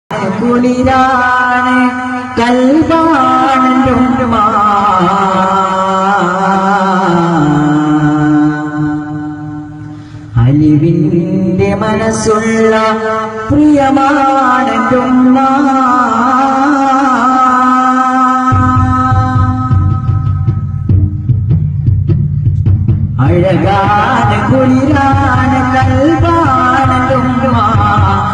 കുളിരാണ് കൽബാണെന്നും അലിവിന്റെ മനസ്സുള്ള പ്രിയമാണെന്നും അഴകാണ് കുളിരാണ് കൽബാണെന്നും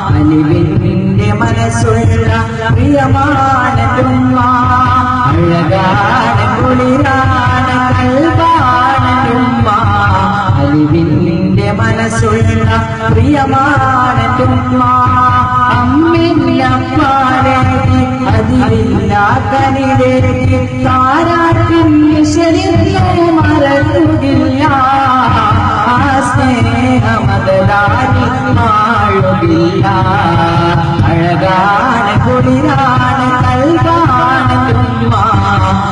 അലിവിന്റെ മനസ്സുള്ള പ്രിയമാണെന്നും അഴകാണ് കുളിരാണ് കൽബാണെന്നും അലിവിന്റെ മനസ്സുള്ള പ്രിയമാണെന്നും അമ്മില്ലപ്പാടെ അതിരില്ലാത്തനിലേക്ക് താരാട്ടിൻ വിശലിന്നു മറക്കുകില്ല സ്നേഹമതലാരി മാഴുകില്ല അഴകാണ് കുളിരാണ് കൽബാണെന്നും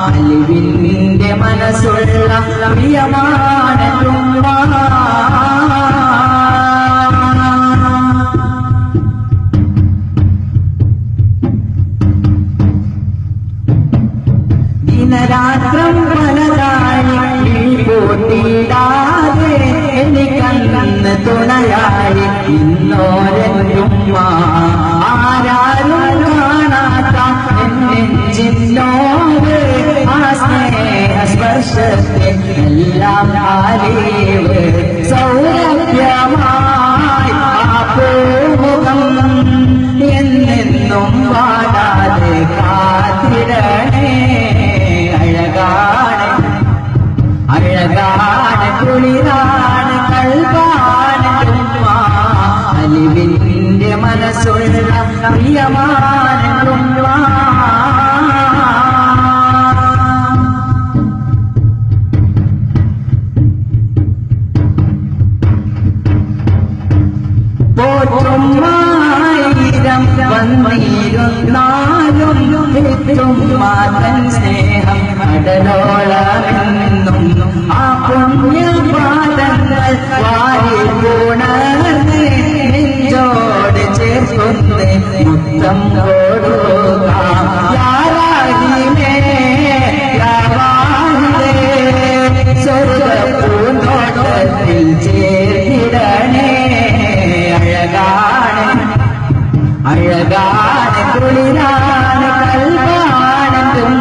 അലിവിന്റെ മനസ്സുള്ള പ്രിയമാണെന്നും ദിനരാത്രം പലതായി പോട്ടിയിടാതെ എനിക്കന്ന് തുണയായി ഇന്നോരെന്നും ആരാരും കാണാത്ത നെഞ്ചിന്നോട് ആ സ്നേഹസ്പർശത്തെ എല്ലാം ആലേവ് സൗരഭ്യമായി ആ പൂമുഖം എന്നെന്നും വാടാതെ കാത്തിടണേ അഴകാണ് കുളിരാണ് കൽബാണെന്നും അലിവിന്റെ മനസ്സുള്ള പ്രിയമാണെന്നും പോറ്റും ആയിരം വന്നിരുന്നാലും എത്തും മാതൻ സ്നേഹം കടലോളമെന്നും ആ പുണ്യപാദങ്ങൾ വാരി പുണർന്ന് നെഞ്ചോട് ചേർക്കുന്നേ മുത്തം കൊടുക്കാം സ്വർഗപ്പൂന്തോട്ടത്തിൽ ചേർത്തിടണേ അഴകാണ് കുളിരാണ് കൽബാണെന്നും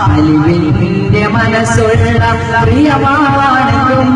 അലിവിന്റെ മനസ്സുള്ള പ്രിയമാണെന്നും